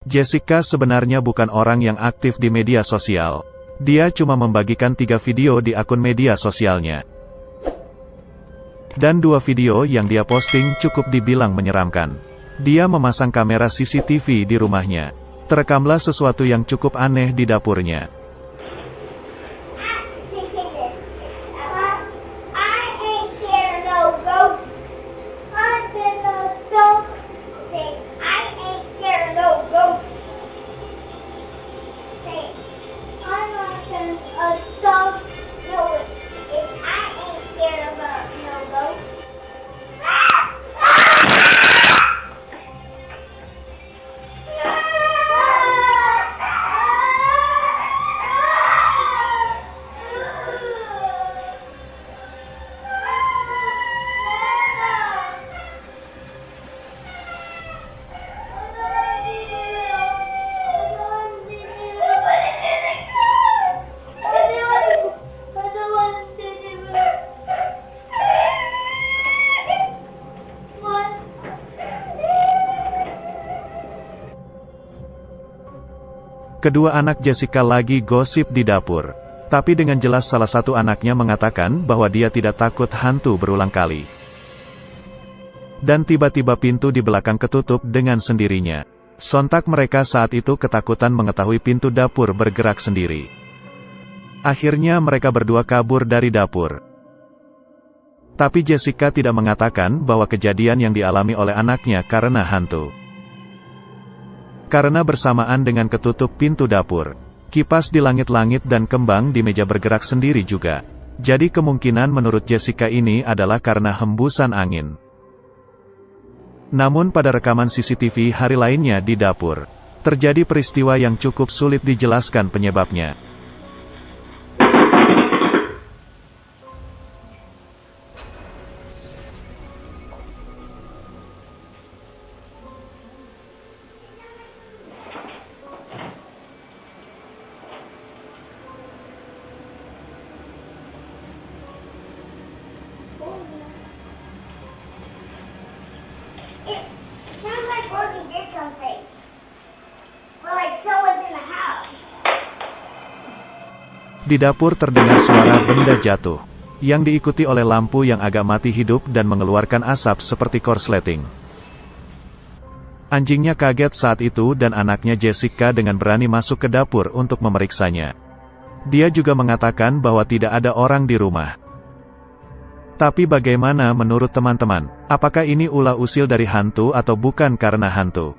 Jessica sebenarnya bukan orang yang aktif di media sosial. Dia cuma membagikan 3 video di akun media sosialnya. Dan 2 video yang dia posting cukup dibilang menyeramkan. Dia memasang kamera CCTV di rumahnya. Terekamlah sesuatu yang cukup aneh di dapurnya. Kedua anak Jessica lagi gosip di dapur. Tapi dengan jelas salah satu anaknya mengatakan bahwa dia tidak takut hantu berulang kali. Dan tiba-tiba pintu di belakang ketutup dengan sendirinya. Sontak mereka saat itu ketakutan mengetahui pintu dapur bergerak sendiri. Akhirnya mereka berdua kabur dari dapur. Tapi Jessica tidak mengatakan bahwa kejadian yang dialami oleh anaknya karena hantu. Karena bersamaan dengan ketutup pintu dapur, kipas di langit-langit dan kembang di meja bergerak sendiri juga. Jadi kemungkinan menurut Jessica ini adalah karena hembusan angin. Namun pada rekaman CCTV hari lainnya di dapur, terjadi peristiwa yang cukup sulit dijelaskan penyebabnya. Di dapur terdengar suara benda jatuh, yang diikuti oleh lampu yang agak mati hidup dan mengeluarkan asap seperti korsleting. Anjingnya kaget saat itu dan anaknya Jessica dengan berani masuk ke dapur untuk memeriksanya. Dia juga mengatakan bahwa tidak ada orang di rumah. Tapi bagaimana menurut teman-teman? Apakah ini ulah usil dari hantu atau bukan karena hantu?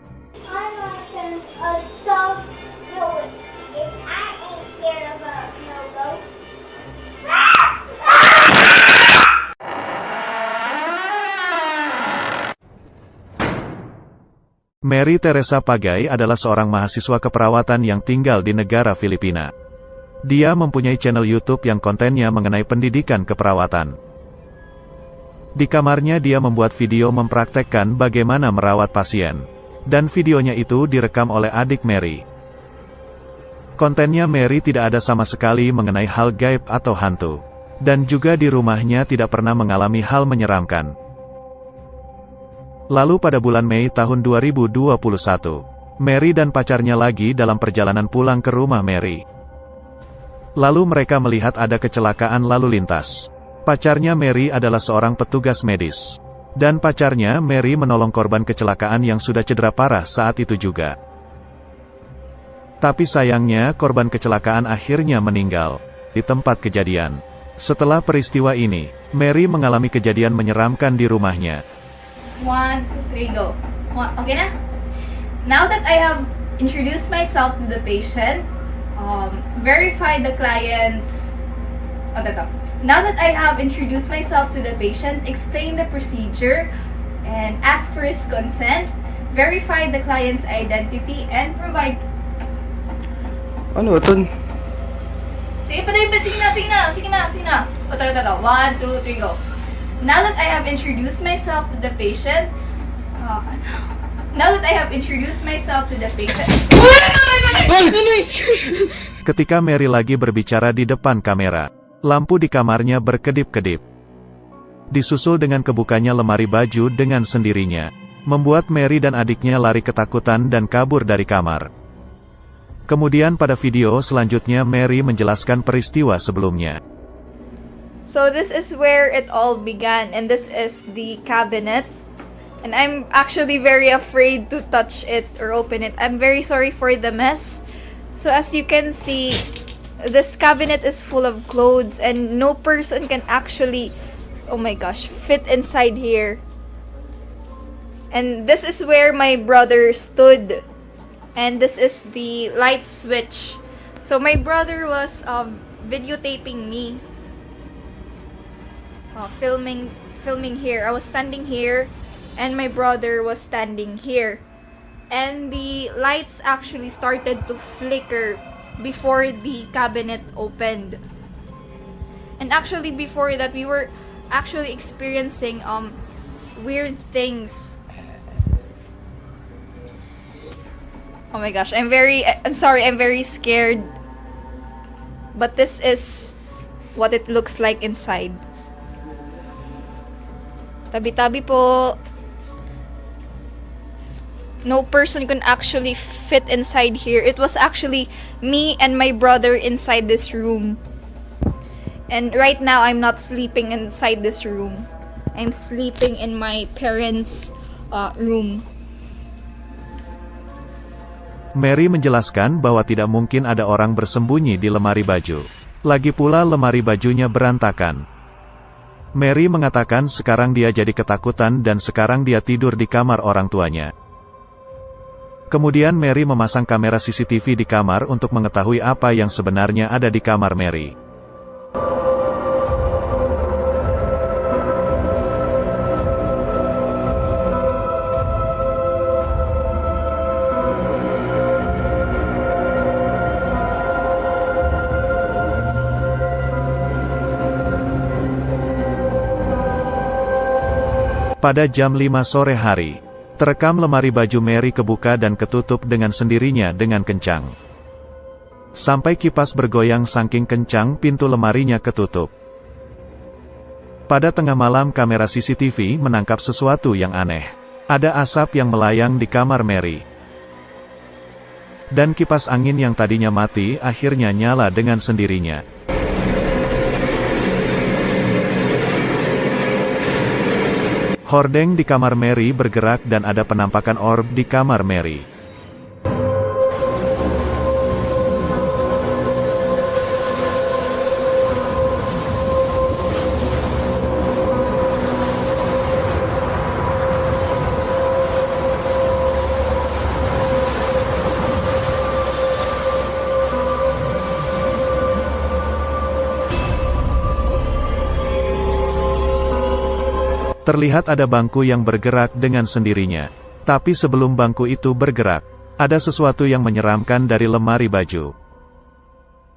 Mary Teresa Pagay adalah seorang mahasiswa keperawatan yang tinggal di negara Filipina. Dia mempunyai channel YouTube yang kontennya mengenai pendidikan keperawatan. Di kamarnya dia membuat video mempraktekkan bagaimana merawat pasien. Dan videonya itu direkam oleh adik Mary. Kontennya Mary tidak ada sama sekali mengenai hal gaib atau hantu. Dan juga di rumahnya tidak pernah mengalami hal menyeramkan. Lalu pada bulan Mei tahun 2021, Mary dan pacarnya lagi dalam perjalanan pulang ke rumah Mary. Lalu mereka melihat ada kecelakaan lalu lintas. Pacarnya Mary adalah seorang petugas medis. Dan pacarnya Mary menolong korban kecelakaan yang sudah cedera parah saat itu juga. Tapi sayangnya korban kecelakaan akhirnya meninggal di tempat kejadian. Setelah peristiwa ini, Mary mengalami kejadian menyeramkan di rumahnya. 1, 2, 3, go. Okay na? Now that I have introduced myself to the patient, verify the client's... Now that I have introduced myself to the patient, explain the procedure, and ask for his consent, verify the client's identity, and provide... Ano ito? Sige pa, sige na. 1, 2, 3, go. Now that I have introduced myself to the patient, Ketika Mary lagi berbicara di depan kamera, lampu di kamarnya berkedip-kedip. Disusul dengan kebukanya lemari baju dengan sendirinya. membuat Mary dan adiknya lari ketakutan dan kabur dari kamar. Kemudian pada video selanjutnya Mary menjelaskan peristiwa sebelumnya. So this is where it all began, and this is the cabinet. And I'm actually very afraid to touch it or open it. I'm very sorry for the mess. So as you can see, this cabinet is full of clothes and no person can actually, oh my gosh, fit inside here. And this is where my brother stood. And this is the light switch. So my brother was videotaping me. Filming here. I was standing here and my brother was standing here. And the lights actually started to flicker before the cabinet opened. And actually before that we were actually experiencing weird things. Oh my gosh, I'm sorry, I'm very scared. But this is what it looks like inside. Tabi-tabi po. No person can actually fit inside here. It was actually me and my brother inside this room. And right now, I'm not sleeping inside this room. I'm sleeping in my parents' room. Mary menjelaskan bahwa tidak mungkin ada orang bersembunyi di lemari baju. Lagi pula lemari bajunya berantakan. Mary mengatakan sekarang dia jadi ketakutan dan sekarang dia tidur di kamar orang tuanya. Kemudian Mary memasang kamera CCTV di kamar untuk mengetahui apa yang sebenarnya ada di kamar Mary. Pada jam 5 sore hari, terekam lemari baju Mary kebuka dan ketutup dengan sendirinya dengan kencang. Sampai kipas bergoyang saking kencang pintu lemarinya ketutup. Pada tengah malam kamera CCTV menangkap sesuatu yang aneh. Ada asap yang melayang di kamar Mary. Dan kipas angin yang tadinya mati akhirnya nyala dengan sendirinya. Hordeng di kamar Mary bergerak dan ada penampakan orb di kamar Mary. Terlihat ada bangku yang bergerak dengan sendirinya. Tapi sebelum bangku itu bergerak, ada sesuatu yang menyeramkan dari lemari baju.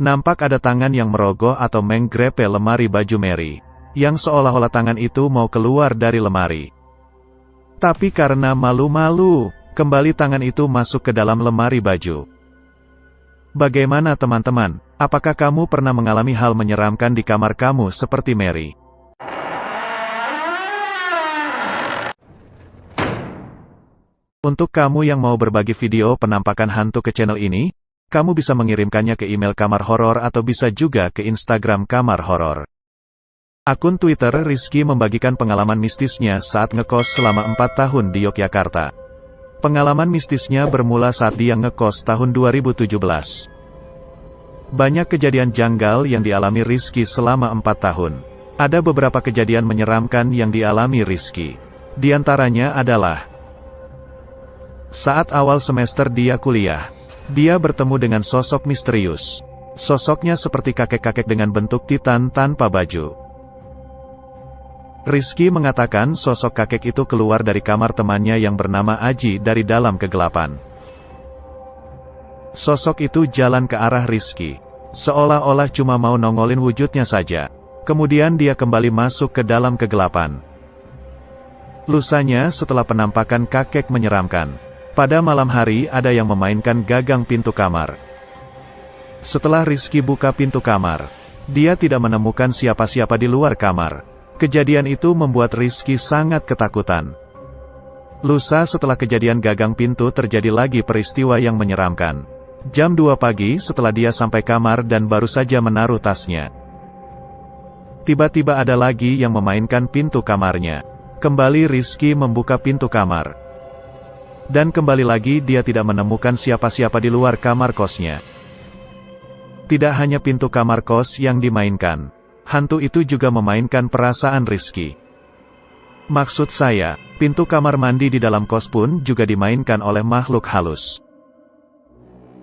Nampak ada tangan yang merogoh atau menggrepe lemari baju Mary, yang seolah-olah tangan itu mau keluar dari lemari. Tapi karena malu-malu, kembali tangan itu masuk ke dalam lemari baju. Bagaimana teman-teman? Apakah kamu pernah mengalami hal menyeramkan di kamar kamu seperti Mary? Untuk kamu yang mau berbagi video penampakan hantu ke channel ini, kamu bisa mengirimkannya ke email Kamar Horor atau bisa juga ke Instagram Kamar Horor. Akun Twitter Rizky membagikan pengalaman mistisnya saat ngekos selama 4 tahun di Yogyakarta. Pengalaman mistisnya bermula saat dia ngekos tahun 2017. Banyak kejadian janggal yang dialami Rizky selama 4 tahun. Ada beberapa kejadian menyeramkan yang dialami Rizky. Di antaranya adalah saat awal semester dia kuliah, dia bertemu dengan sosok misterius. Sosoknya seperti kakek-kakek dengan bentuk titan tanpa baju. Rizky mengatakan sosok kakek itu keluar dari kamar temannya yang bernama Aji dari dalam kegelapan. Sosok itu jalan ke arah Rizky, seolah-olah cuma mau nongolin wujudnya saja. Kemudian dia kembali masuk ke dalam kegelapan. Lusanya setelah penampakan kakek menyeramkan, pada malam hari ada yang memainkan gagang pintu kamar. Setelah Rizky buka pintu kamar, dia tidak menemukan siapa-siapa di luar kamar. Kejadian itu membuat Rizky sangat ketakutan. Lusa setelah kejadian gagang pintu terjadi lagi peristiwa yang menyeramkan. Jam 2 pagi setelah dia sampai kamar dan baru saja menaruh tasnya. Tiba-tiba ada lagi yang memainkan pintu kamarnya. Kembali Rizky membuka pintu kamar. Dan kembali lagi dia tidak menemukan siapa-siapa di luar kamar kosnya. Tidak hanya pintu kamar kos yang dimainkan. Hantu itu juga memainkan perasaan Rizky. Maksud saya, pintu kamar mandi di dalam kos pun juga dimainkan oleh makhluk halus.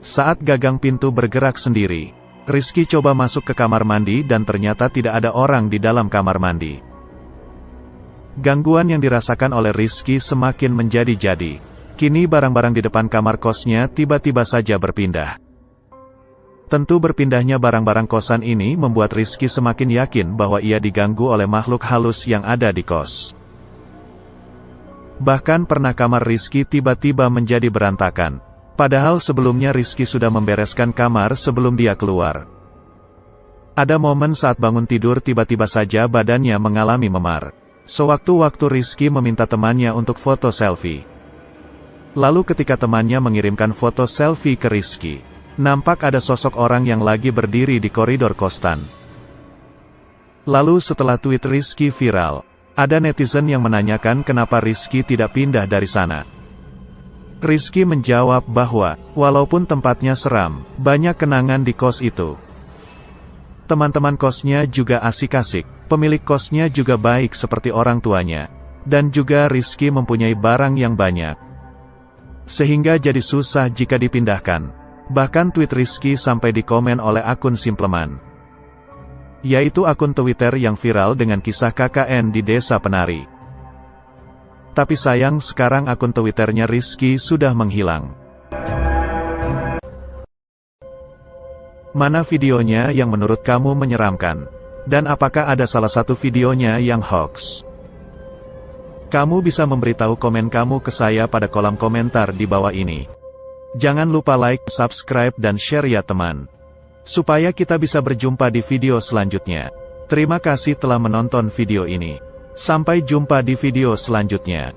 Saat gagang pintu bergerak sendiri, Rizky coba masuk ke kamar mandi dan ternyata tidak ada orang di dalam kamar mandi. Gangguan yang dirasakan oleh Rizky semakin menjadi-jadi. Kini barang-barang di depan kamar kosnya tiba-tiba saja berpindah. Tentu berpindahnya barang-barang kosan ini membuat Rizky semakin yakin bahwa ia diganggu oleh makhluk halus yang ada di kos. Bahkan pernah kamar Rizky tiba-tiba menjadi berantakan. Padahal sebelumnya Rizky sudah membereskan kamar sebelum dia keluar. Ada momen saat bangun tidur tiba-tiba saja badannya mengalami memar. Sewaktu-waktu Rizky meminta temannya untuk foto selfie. Lalu ketika temannya mengirimkan foto selfie ke Rizky, nampak ada sosok orang yang lagi berdiri di koridor kosan. Lalu setelah tweet Rizky viral, ada netizen yang menanyakan kenapa Rizky tidak pindah dari sana. Rizky menjawab bahwa, walaupun tempatnya seram, banyak kenangan di kos itu. Teman-teman kosnya juga asik-asik, pemilik kosnya juga baik seperti orang tuanya. Dan juga Rizky mempunyai barang yang banyak. Sehingga jadi susah jika dipindahkan. Bahkan tweet Rizky sampai dikomen oleh akun Simpleman. Yaitu akun Twitter yang viral dengan kisah KKN di Desa Penari. Tapi sayang sekarang akun Twitternya Rizky sudah menghilang. Mana videonya yang menurut kamu menyeramkan? Dan apakah ada salah satu videonya yang hoax? Kamu bisa memberitahu komen kamu ke saya pada kolom komentar di bawah ini. Jangan lupa like, subscribe dan share ya teman. Supaya kita bisa berjumpa di video selanjutnya. Terima kasih telah menonton video ini. Sampai jumpa di video selanjutnya.